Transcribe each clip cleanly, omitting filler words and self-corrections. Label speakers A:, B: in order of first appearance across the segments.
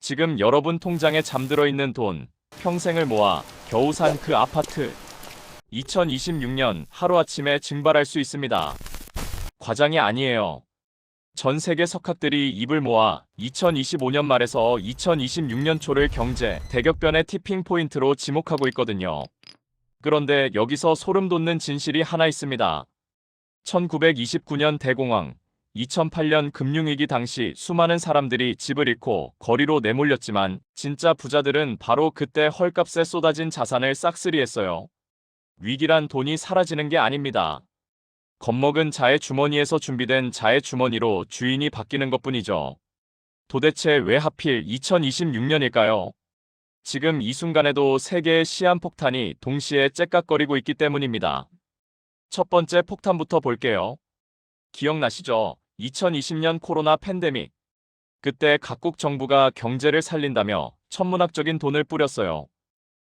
A: 지금 여러분 통장에 잠들어 있는 돈, 평생을 모아 겨우 산 그 아파트. 2026년 하루아침에 증발할 수 있습니다. 과장이 아니에요. 전 세계 석학들이 입을 모아 2025년 말에서 2026년 초를 경제 대격변의 티핑 포인트로 지목하고 있거든요. 그런데 여기서 소름 돋는 진실이 하나 있습니다. 1929년 대공황, 2008년 금융위기 당시 수많은 사람들이 집을 잃고 거리로 내몰렸지만 진짜 부자들은 바로 그때 헐값에 쏟아진 자산을 싹쓸이했어요. 위기란 돈이 사라지는 게 아닙니다. 겁먹은 자의 주머니에서 준비된 자의 주머니로 주인이 바뀌는 것뿐이죠. 도대체 왜 하필 2026년일까요? 지금 이 순간에도 세계의 시한폭탄이 동시에 째깍거리고 있기 때문입니다. 첫 번째 폭탄부터 볼게요. 기억나시죠? 2020년 코로나 팬데믹. 그때 각국 정부가 경제를 살린다며 천문학적인 돈을 뿌렸어요.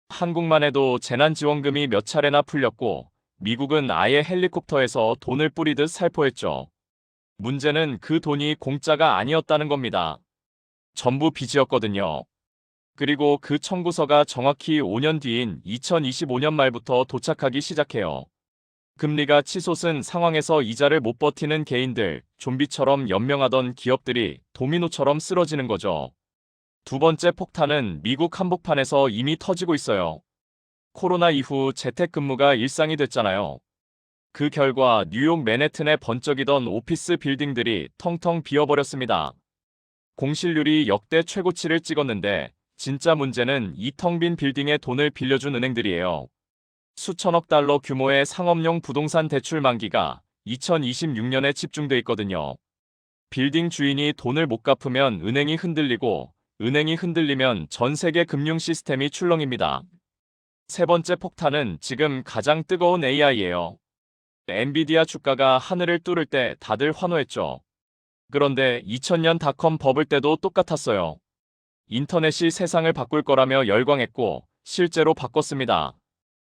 A: 한국만 해도 재난지원금이 몇 차례나 풀렸고 미국은 아예 헬리콥터에서 돈을 뿌리듯 살포했죠. 문제는 그 돈이 공짜가 아니었다는 겁니다. 전부 빚이었거든요. 그리고 그 청구서가 정확히 5년 뒤인 2025년 말부터 도착하기 시작해요. 금리가 치솟은 상황에서 이자를 못 버티는 개인들, 좀비처럼 연명하던 기업들이 도미노처럼 쓰러지는 거죠. 두 번째 폭탄은 미국 한복판에서 이미 터지고 있어요. 코로나 이후 재택근무가 일상이 됐잖아요. 그 결과 뉴욕 맨해튼에 번쩍이던 오피스 빌딩들이 텅텅 비어버렸습니다. 공실률이 역대 최고치를 찍었는데 진짜 문제는 이 텅 빈 빌딩에 돈을 빌려준 은행들이에요. 수천억 달러 규모의 상업용 부동산 대출 만기가 2026년에 집중돼 있거든요. 빌딩 주인이 돈을 못 갚으면 은행이 흔들리고 은행이 흔들리면 전 세계 금융 시스템이 출렁입니다. 세 번째 폭탄은 지금 가장 뜨거운 AI예요. 엔비디아 주가가 하늘을 뚫을 때 다들 환호했죠. 그런데 2000년 닷컴 버블 때도 똑같았어요. 인터넷이 세상을 바꿀 거라며 열광했고 실제로 바꿨습니다.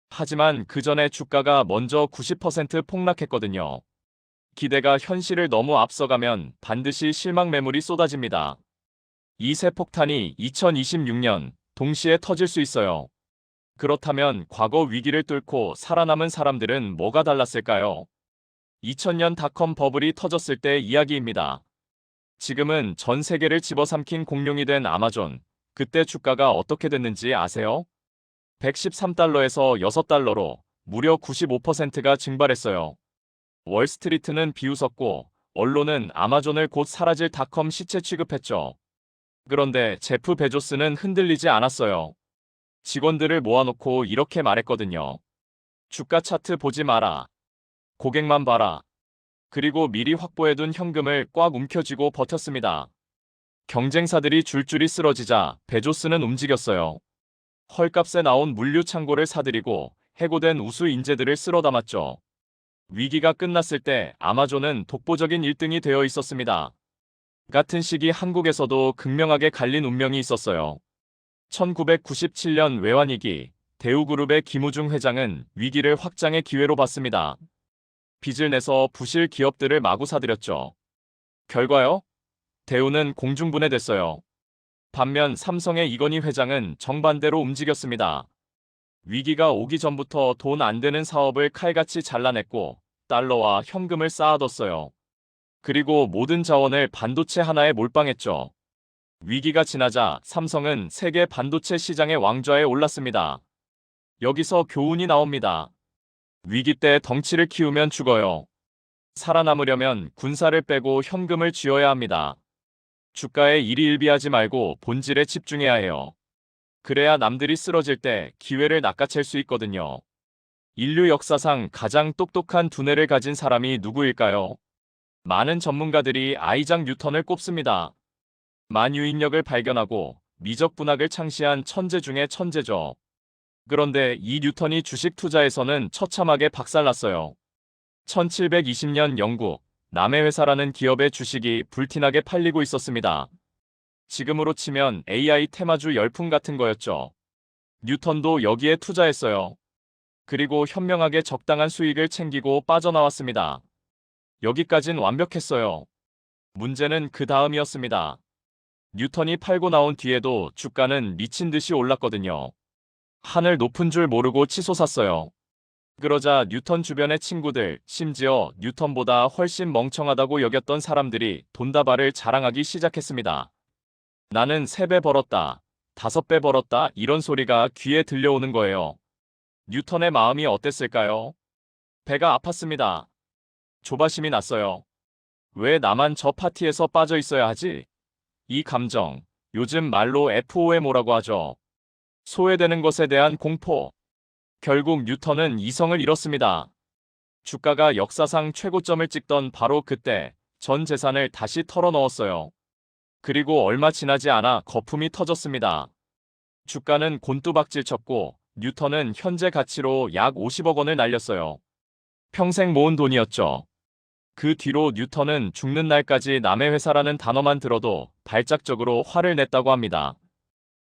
A: 하지만 그 전에 주가가 먼저 90% 폭락했거든요. 기대가 현실을 너무 앞서가면 반드시 실망 매물이 쏟아집니다. 이 세 폭탄이 2026년 동시에 터질 수 있어요. 그렇다면 과거 위기를 뚫고 살아남은 사람들은 뭐가 달랐을까요? 2000년 닷컴 버블이 터졌을 때 이야기입니다. 지금은 전 세계를 집어삼킨 공룡이 된 아마존. 그때 주가가 어떻게 됐는지 아세요? 113달러에서 6달러로 무려 95%가 증발했어요. 월스트리트는 비웃었고 언론은 아마존을 곧 사라질 닷컴 시체 취급했죠. 그런데 제프 베조스는 흔들리지 않았어요. 직원들을 모아놓고 이렇게 말했거든요. 주가 차트 보지 마라. 고객만 봐라. 그리고 미리 확보해둔 현금을 꽉 움켜쥐고 버텼습니다. 경쟁사들이 줄줄이 쓰러지자 베조스는 움직였어요. 헐값에 나온 물류 창고를 사들이고 해고된 우수 인재들을 쓸어 담았죠. 위기가 끝났을 때 아마존은 독보적인 1등이 되어 있었습니다. 같은 시기 한국에서도 극명하게 갈린 운명이 있었어요. 1997년 외환위기, 대우그룹의 김우중 회장은 위기를 확장의 기회로 봤습니다. 빚을 내서 부실 기업들을 마구 사들였죠. 결과요? 대우는 공중분해됐어요. 반면 삼성의 이건희 회장은 정반대로 움직였습니다. 위기가 오기 전부터 돈 안 되는 사업을 칼같이 잘라냈고 달러와 현금을 쌓아뒀어요. 그리고 모든 자원을 반도체 하나에 몰빵했죠. 위기가 지나자 삼성은 세계 반도체 시장의 왕좌에 올랐습니다. 여기서 교훈이 나옵니다. 위기 때 덩치를 키우면 죽어요. 살아남으려면 군사를 빼고 현금을 쥐어야 합니다. 주가에 일희일비하지 말고 본질에 집중해야 해요. 그래야 남들이 쓰러질 때 기회를 낚아챌 수 있거든요. 인류 역사상 가장 똑똑한 두뇌를 가진 사람이 누구일까요? 많은 전문가들이 아이작 뉴턴을 꼽습니다. 만유인력을 발견하고 미적분학을 창시한 천재 중의 천재죠. 그런데 이 뉴턴이 주식 투자에서는 처참하게 박살났어요. 1720년 영국 남해회사라는 기업의 주식이 불티나게 팔리고 있었습니다. 지금으로 치면 AI 테마주 열풍 같은 거였죠. 뉴턴도 여기에 투자했어요. 그리고 현명하게 적당한 수익을 챙기고 빠져나왔습니다. 여기까진 완벽했어요. 문제는 그 다음이었습니다. 뉴턴이 팔고 나온 뒤에도 주가는 미친 듯이 올랐거든요. 하늘 높은 줄 모르고 치솟았어요. 그러자 뉴턴 주변의 친구들, 심지어 뉴턴보다 훨씬 멍청하다고 여겼던 사람들이 돈다발을 자랑하기 시작했습니다. 나는 3배 벌었다, 5배 벌었다 이런 소리가 귀에 들려오는 거예요. 뉴턴의 마음이 어땠을까요? 배가 아팠습니다. 조바심이 났어요. 왜 나만 저 파티에서 빠져 있어야 하지? 이 감정, 요즘 말로 FOMO라고 하죠. 소외되는 것에 대한 공포. 결국 뉴턴은 이성을 잃었습니다. 주가가 역사상 최고점을 찍던 바로 그때 전 재산을 다시 털어넣었어요. 그리고 얼마 지나지 않아 거품이 터졌습니다. 주가는 곤두박질 쳤고 뉴턴은 현재 가치로 약 50억 원을 날렸어요. 평생 모은 돈이었죠. 그 뒤로 뉴턴은 죽는 날까지 남의 회사라는 단어만 들어도 발작적으로 화를 냈다고 합니다.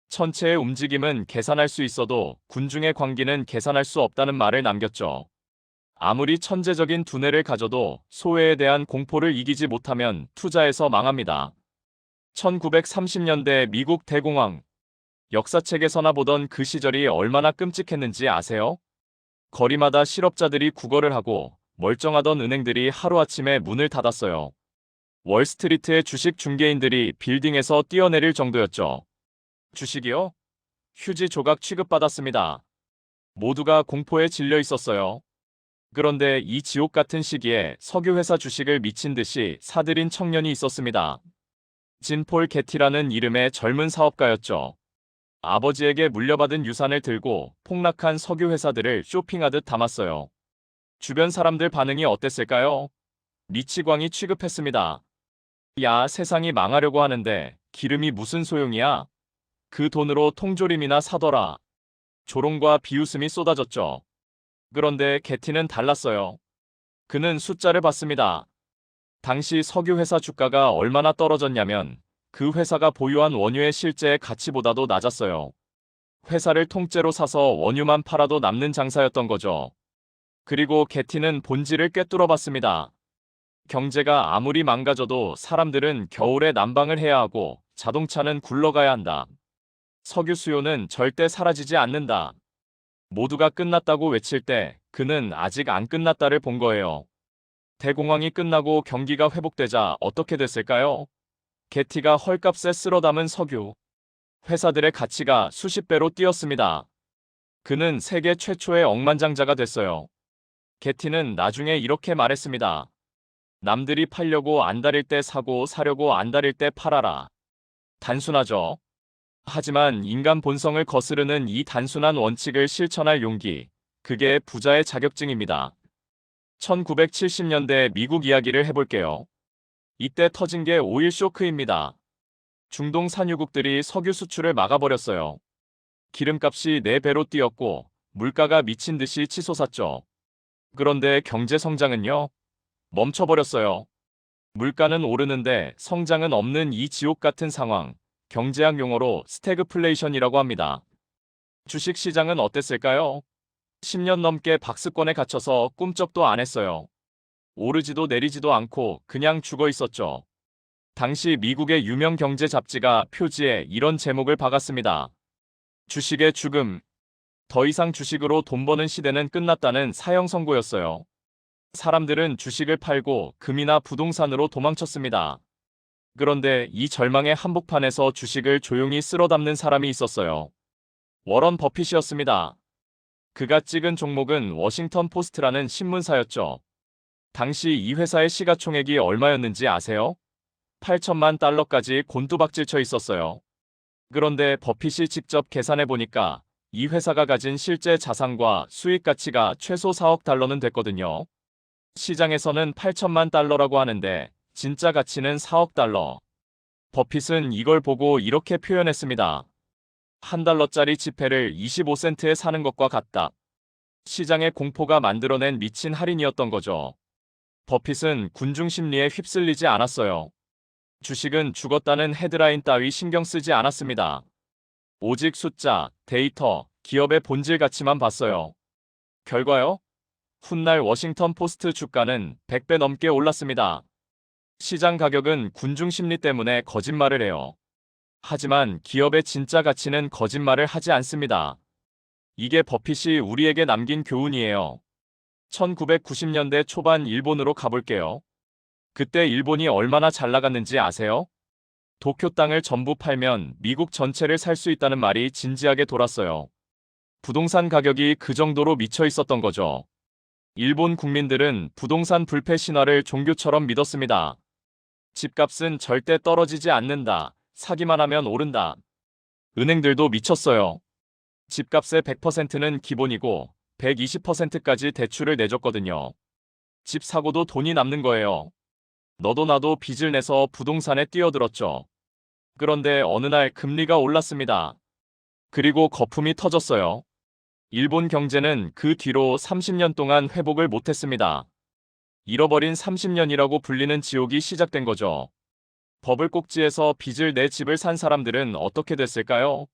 A: 천체의 움직임은 계산할 수 있어도 군중의 광기는 계산할 수 없다는 말을 남겼죠. 아무리 천재적인 두뇌를 가져도 소외에 대한 공포를 이기지 못하면 투자에서 망합니다. 1930년대 미국 대공황. 역사책에서나 보던 그 시절이 얼마나 끔찍했는지 아세요? 거리마다 실업자들이 구걸을 하고 멀쩡하던 은행들이 하루아침에 문을 닫았어요. 월스트리트의 주식 중개인들이 빌딩에서 뛰어내릴 정도였죠. 주식이요? 휴지 조각 취급받았습니다. 모두가 공포에 질려 있었어요. 그런데 이 지옥 같은 시기에 석유회사 주식을 미친 듯이 사들인 청년이 있었습니다. 진폴 게티라는 이름의 젊은 사업가였죠. 아버지에게 물려받은 유산을 들고 폭락한 석유회사들을 쇼핑하듯 담았어요. 주변 사람들 반응이 어땠을까요? 리치광이 취급했습니다. 야, 세상이 망하려고 하는데 기름이 무슨 소용이야? 그 돈으로 통조림이나 사더라. 조롱과 비웃음이 쏟아졌죠. 그런데 게티는 달랐어요. 그는 숫자를 봤습니다. 당시 석유회사 주가가 얼마나 떨어졌냐면 그 회사가 보유한 원유의 실제 가치보다도 낮았어요. 회사를 통째로 사서 원유만 팔아도 남는 장사였던 거죠. 그리고 게티는 본질을 꿰뚫어 봤습니다. 경제가 아무리 망가져도 사람들은 겨울에 난방을 해야 하고 자동차는 굴러가야 한다. 석유 수요는 절대 사라지지 않는다. 모두가 끝났다고 외칠 때 그는 아직 안 끝났다를 본 거예요. 대공황이 끝나고 경기가 회복되자 어떻게 됐을까요? 게티가 헐값에 쓸어 담은 석유. 회사들의 가치가 수십 배로 뛰었습니다. 그는 세계 최초의 억만장자가 됐어요. 게티는 나중에 이렇게 말했습니다. 남들이 팔려고 안달일 때 사고 사려고 안달일 때 팔아라. 단순하죠. 하지만 인간 본성을 거스르는 이 단순한 원칙을 실천할 용기, 그게 부자의 자격증입니다. 1970년대 미국 이야기를 해볼게요. 이때 터진 게 오일 쇼크입니다. 중동 산유국들이 석유 수출을 막아버렸어요. 기름값이 4배로 뛰었고 물가가 미친 듯이 치솟았죠. 그런데 경제 성장은요? 멈춰버렸어요. 물가는 오르는데 성장은 없는 이 지옥 같은 상황, 경제학 용어로 스태그플레이션이라고 합니다. 주식 시장은 어땠을까요? 10년 넘게 박스권에 갇혀서 꿈쩍도 안 했어요. 오르지도 내리지도 않고 그냥 죽어 있었죠. 당시 미국의 유명 경제 잡지가 표지에 이런 제목을 박았습니다. 주식의 죽음. 더 이상 주식으로 돈 버는 시대는 끝났다는 사형 선고였어요. 사람들은 주식을 팔고 금이나 부동산으로 도망쳤습니다. 그런데 이 절망의 한복판에서 주식을 조용히 쓸어 담는 사람이 있었어요. 워런 버핏이었습니다. 그가 찍은 종목은 워싱턴 포스트라는 신문사였죠. 당시 이 회사의 시가총액이 얼마였는지 아세요? 8천만 달러까지 곤두박질 쳐 있었어요. 그런데 버핏이 직접 계산해보니까 이 회사가 가진 실제 자산과 수익 가치가 최소 4억 달러는 됐거든요. 시장에서는 8천만 달러라고 하는데 진짜 가치는 4억 달러. 버핏은 이걸 보고 이렇게 표현했습니다. 한 달러짜리 지폐를 25센트에 사는 것과 같다. 시장의 공포가 만들어낸 미친 할인이었던 거죠. 버핏은 군중 심리에 휩쓸리지 않았어요. 주식은 죽었다는 헤드라인 따위 신경 쓰지 않았습니다. 오직 숫자, 데이터, 기업의 본질 가치만 봤어요. 결과요? 훗날 워싱턴 포스트 주가는 100배 넘게 올랐습니다. 시장 가격은 군중 심리 때문에 거짓말을 해요. 하지만 기업의 진짜 가치는 거짓말을 하지 않습니다. 이게 버핏이 우리에게 남긴 교훈이에요. 1990년대 초반 일본으로 가볼게요. 그때 일본이 얼마나 잘 나갔는지 아세요? 도쿄 땅을 전부 팔면 미국 전체를 살 수 있다는 말이 진지하게 돌았어요. 부동산 가격이 그 정도로 미쳐 있었던 거죠. 일본 국민들은 부동산 불패 신화를 종교처럼 믿었습니다. 집값은 절대 떨어지지 않는다. 사기만 하면 오른다. 은행들도 미쳤어요. 집값의 100%는 기본이고 120%까지 대출을 내줬거든요. 집 사고도 돈이 남는 거예요. 너도 나도 빚을 내서 부동산에 뛰어들었죠. 그런데 어느 날 금리가 올랐습니다. 그리고 거품이 터졌어요. 일본 경제는 그 뒤로 30년 동안 회복을 못했습니다. 잃어버린 30년이라고 불리는 지옥이 시작된 거죠. 버블 꼭지에서 빚을 내 집을 산 사람들은 어떻게 됐을까요?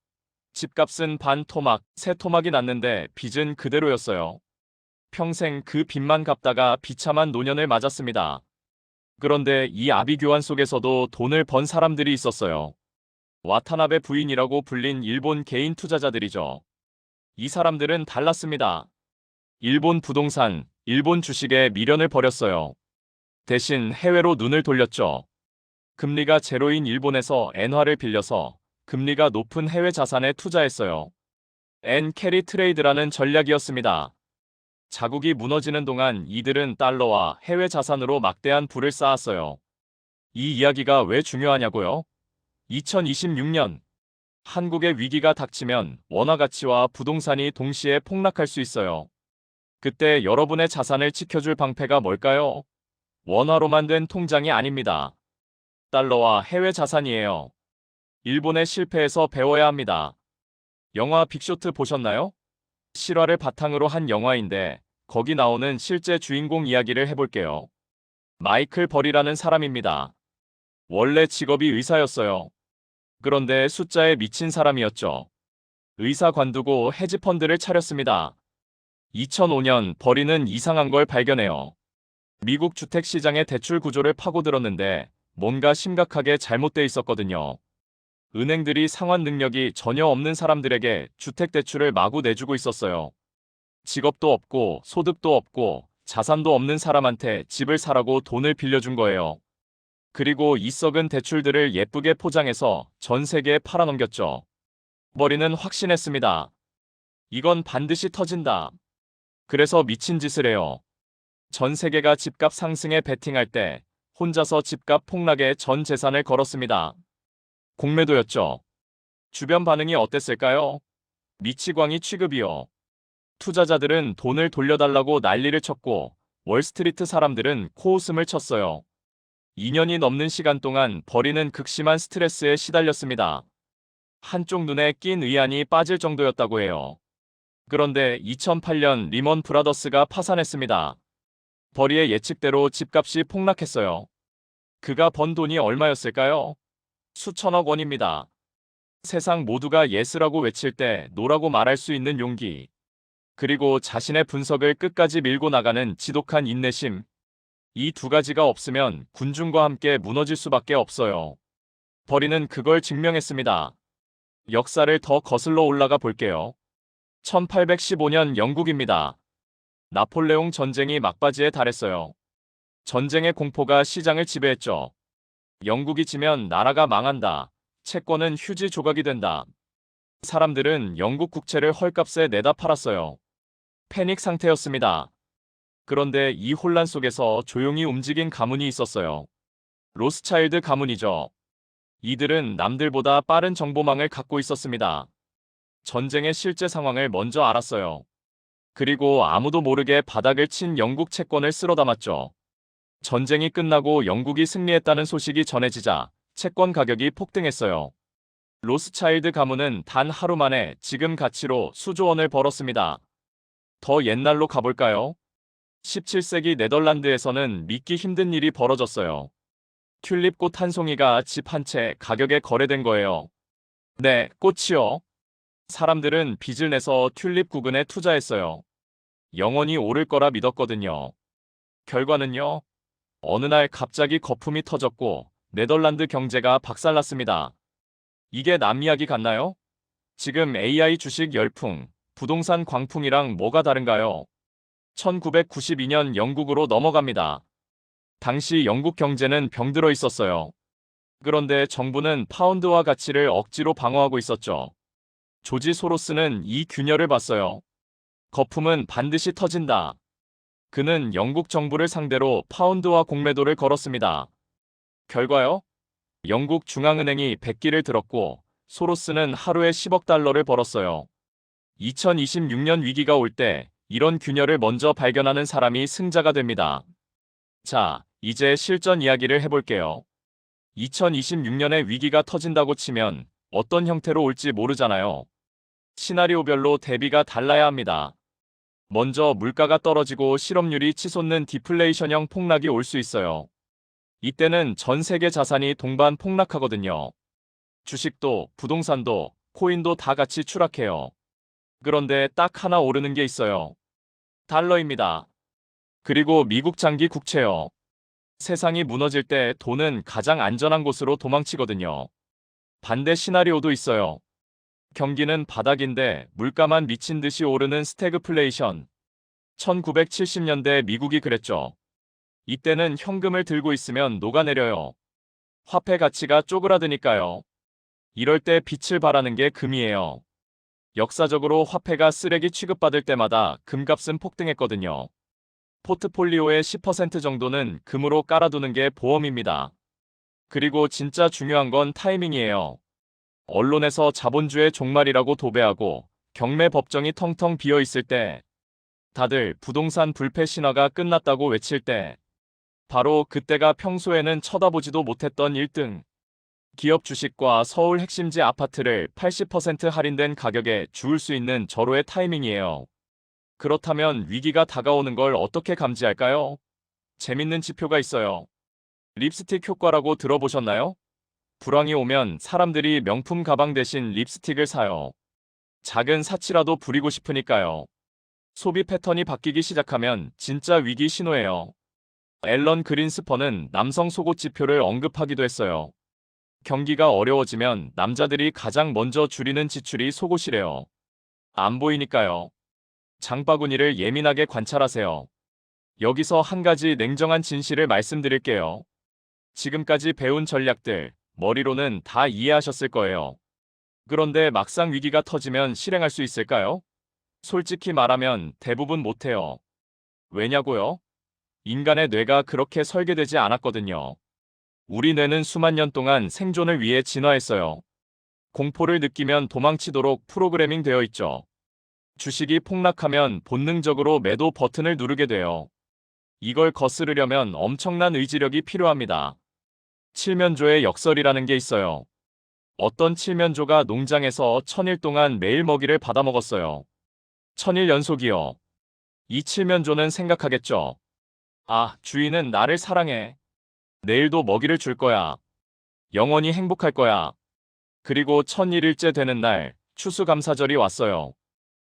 A: 집값은 반 토막, 세 토막이 났는데 빚은 그대로였어요. 평생 그 빚만 갚다가 비참한 노년을 맞았습니다. 그런데 이 아비규환 속에서도 돈을 번 사람들이 있었어요. 와타나베 부인이라고 불린 일본 개인 투자자들이죠. 이 사람들은 달랐습니다. 일본 부동산, 일본 주식에 미련을 버렸어요. 대신 해외로 눈을 돌렸죠. 금리가 제로인 일본에서 엔화를 빌려서 금리가 높은 해외 자산에 투자했어요. 엔 캐리 트레이드라는 전략이었습니다. 자국이 무너지는 동안 이들은 달러와 해외 자산으로 막대한 부를 쌓았어요. 이 이야기가 왜 중요하냐고요? 2026년 한국의 위기가 닥치면 원화 가치와 부동산이 동시에 폭락할 수 있어요. 그때 여러분의 자산을 지켜줄 방패가 뭘까요? 원화로만 된 통장이 아닙니다. 달러와 해외 자산이에요. 일본의 실패에서 배워야 합니다. 영화 빅쇼트 보셨나요? 실화를 바탕으로 한 영화인데 거기 나오는 실제 주인공 이야기를 해볼게요. 마이클 벌이라는 사람입니다. 원래 직업이 의사였어요. 그런데 숫자에 미친 사람이었죠. 의사 관두고 헤지펀드를 차렸습니다. 2005년 벌이는 이상한 걸 발견해요. 미국 주택시장의 대출 구조를 파고들었는데 뭔가 심각하게 잘못돼 있었거든요. 은행들이 상환 능력이 전혀 없는 사람들에게 주택대출을 마구 내주고 있었어요. 직업도 없고 소득도 없고 자산도 없는 사람한테 집을 사라고 돈을 빌려준 거예요. 그리고 이 썩은 대출들을 예쁘게 포장해서 전 세계에 팔아넘겼죠. 머리는 확신했습니다. 이건 반드시 터진다. 그래서 미친 짓을 해요. 전 세계가 집값 상승에 베팅할 때 혼자서 집값 폭락에 전 재산을 걸었습니다. 공매도였죠. 주변 반응이 어땠을까요? 미치광이 취급이요. 투자자들은 돈을 돌려달라고 난리를 쳤고 월스트리트 사람들은 코웃음을 쳤어요. 2년이 넘는 시간 동안 벌이는 극심한 스트레스에 시달렸습니다. 한쪽 눈에 낀 의안이 빠질 정도였다고 해요. 그런데 2008년 리먼 브라더스가 파산했습니다. 벌이의 예측대로 집값이 폭락했어요. 그가 번 돈이 얼마였을까요? 수천억 원입니다. 세상 모두가 예스라고 외칠 때 노라고 말할 수 있는 용기. 그리고 자신의 분석을 끝까지 밀고 나가는 지독한 인내심. 이 두 가지가 없으면 군중과 함께 무너질 수밖에 없어요. 벌이는 그걸 증명했습니다. 역사를 더 거슬러 올라가 볼게요. 1815년 영국입니다. 나폴레옹 전쟁이 막바지에 달했어요. 전쟁의 공포가 시장을 지배했죠. 영국이 지면 나라가 망한다. 채권은 휴지 조각이 된다. 사람들은 영국 국채를 헐값에 내다 팔았어요. 패닉 상태였습니다. 그런데 이 혼란 속에서 조용히 움직인 가문이 있었어요. 로스차일드 가문이죠. 이들은 남들보다 빠른 정보망을 갖고 있었습니다. 전쟁의 실제 상황을 먼저 알았어요. 그리고 아무도 모르게 바닥을 친 영국 채권을 쓸어 담았죠. 전쟁이 끝나고 영국이 승리했다는 소식이 전해지자 채권 가격이 폭등했어요. 로스차일드 가문은 단 하루 만에 지금 가치로 수조 원을 벌었습니다. 더 옛날로 가볼까요? 17세기 네덜란드에서는 믿기 힘든 일이 벌어졌어요. 튤립꽃 한 송이가 집 한 채 가격에 거래된 거예요. 네, 꽃이요. 사람들은 빚을 내서 튤립 구근에 투자했어요. 영원히 오를 거라 믿었거든요. 결과는요? 어느 날 갑자기 거품이 터졌고 네덜란드 경제가 박살났습니다. 이게 남 이야기 같나요? 지금 AI 주식 열풍, 부동산 광풍이랑 뭐가 다른가요? 1992년 영국으로 넘어갑니다. 당시 영국 경제는 병들어 있었어요. 그런데 정부는 파운드화 가치를 억지로 방어하고 있었죠. 조지 소로스는 이 균열을 봤어요. 거품은 반드시 터진다. 그는 영국 정부를 상대로 파운드화 공매도를 걸었습니다. 결과요? 영국 중앙은행이 백기를 들었고 소로스는 하루에 10억 달러를 벌었어요. 2026년 위기가 올 때 이런 균열을 먼저 발견하는 사람이 승자가 됩니다. 자, 이제 실전 이야기를 해볼게요. 2026년에 위기가 터진다고 치면 어떤 형태로 올지 모르잖아요. 시나리오별로 대비가 달라야 합니다. 먼저 물가가 떨어지고 실업률이 치솟는 디플레이션형 폭락이 올 수 있어요. 이때는 전 세계 자산이 동반 폭락하거든요. 주식도, 부동산도, 코인도 다 같이 추락해요. 그런데 딱 하나 오르는 게 있어요. 달러입니다. 그리고 미국 장기 국채요. 세상이 무너질 때 돈은 가장 안전한 곳으로 도망치거든요. 반대 시나리오도 있어요. 경기는 바닥인데 물가만 미친 듯이 오르는 스태그플레이션. 1970년대 미국이 그랬죠. 이때는 현금을 들고 있으면 녹아내려요. 화폐 가치가 쪼그라드니까요. 이럴 때 빛을 발하는 게 금이에요. 역사적으로 화폐가 쓰레기 취급받을 때마다 금값은 폭등했거든요. 포트폴리오의 10% 정도는 금으로 깔아두는 게 보험입니다. 그리고 진짜 중요한 건 타이밍이에요. 언론에서 자본주의 종말이라고 도배하고 경매 법정이 텅텅 비어 있을 때, 다들 부동산 불패 신화가 끝났다고 외칠 때, 바로 그때가 평소에는 쳐다보지도 못했던 1등. 기업 주식과 서울 핵심지 아파트를 80% 할인된 가격에 주울 수 있는 절호의 타이밍이에요. 그렇다면 위기가 다가오는 걸 어떻게 감지할까요? 재밌는 지표가 있어요. 립스틱 효과라고 들어보셨나요? 불황이 오면 사람들이 명품 가방 대신 립스틱을 사요. 작은 사치라도 부리고 싶으니까요. 소비 패턴이 바뀌기 시작하면 진짜 위기 신호예요. 앨런 그린스펀은 남성 속옷 지표를 언급하기도 했어요. 경기가 어려워지면 남자들이 가장 먼저 줄이는 지출이 속옷이래요. 안 보이니까요. 장바구니를 예민하게 관찰하세요. 여기서 한 가지 냉정한 진실을 말씀드릴게요. 지금까지 배운 전략들, 머리로는 다 이해하셨을 거예요. 그런데 막상 위기가 터지면 실행할 수 있을까요? 솔직히 말하면 대부분 못해요. 왜냐고요? 인간의 뇌가 그렇게 설계되지 않았거든요. 우리 뇌는 수만 년 동안 생존을 위해 진화했어요. 공포를 느끼면 도망치도록 프로그래밍 되어 있죠. 주식이 폭락하면 본능적으로 매도 버튼을 누르게 돼요. 이걸 거스르려면 엄청난 의지력이 필요합니다. 칠면조의 역설이라는 게 있어요. 어떤 칠면조가 농장에서 1000일 동안 매일 먹이를 받아먹었어요. 1000일 연속이요. 이 칠면조는 생각하겠죠. 아, 주인은 나를 사랑해. 내일도 먹이를 줄 거야. 영원히 행복할 거야. 그리고 1001일째 되는 날, 추수감사절이 왔어요.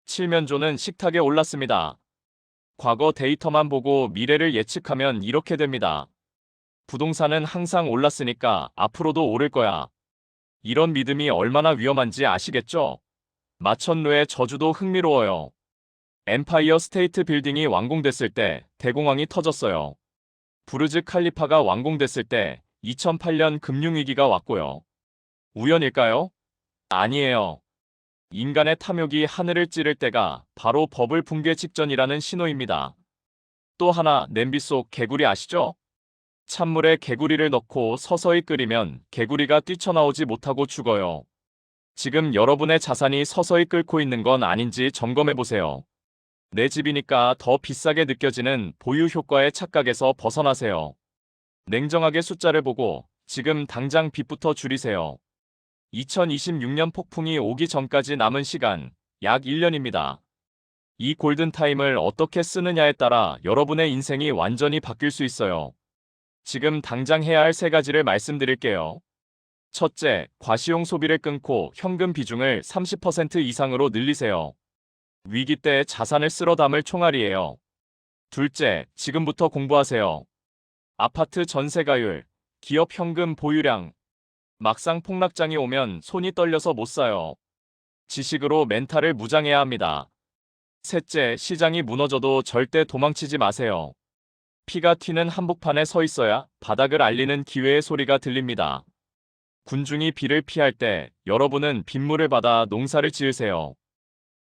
A: 칠면조는 식탁에 올랐습니다. 과거 데이터만 보고 미래를 예측하면 이렇게 됩니다. 부동산은 항상 올랐으니까 앞으로도 오를 거야. 이런 믿음이 얼마나 위험한지 아시겠죠? 마천루의 저주도 흥미로워요. 엠파이어 스테이트 빌딩이 완공됐을 때 대공황이 터졌어요. 부르즈 칼리파가 완공됐을 때 2008년 금융위기가 왔고요. 우연일까요? 아니에요. 인간의 탐욕이 하늘을 찌를 때가 바로 버블 붕괴 직전이라는 신호입니다. 또 하나, 냄비 속 개구리 아시죠? 찬물에 개구리를 넣고 서서히 끓이면 개구리가 뛰쳐나오지 못하고 죽어요. 지금 여러분의 자산이 서서히 끓고 있는 건 아닌지 점검해보세요. 내 집이니까 더 비싸게 느껴지는 보유 효과의 착각에서 벗어나세요. 냉정하게 숫자를 보고 지금 당장 빚부터 줄이세요. 2026년 폭풍이 오기 전까지 남은 시간, 약 1년입니다. 이 골든타임을 어떻게 쓰느냐에 따라 여러분의 인생이 완전히 바뀔 수 있어요. 지금 당장 해야 할 3가지를 말씀드릴게요. 첫째, 과시용 소비를 끊고 현금 비중을 30% 이상으로 늘리세요. 위기 때 자산을 쓸어 담을 총알이에요. 둘째, 지금부터 공부하세요. 아파트 전세가율, 기업 현금 보유량, 막상 폭락장이 오면 손이 떨려서 못 사요. 지식으로 멘탈을 무장해야 합니다. 셋째, 시장이 무너져도 절대 도망치지 마세요. 피가 튀는 한복판에 서 있어야 바닥을 알리는 기회의 소리가 들립니다. 군중이 비를 피할 때 여러분은 빗물을 받아 농사를 지으세요.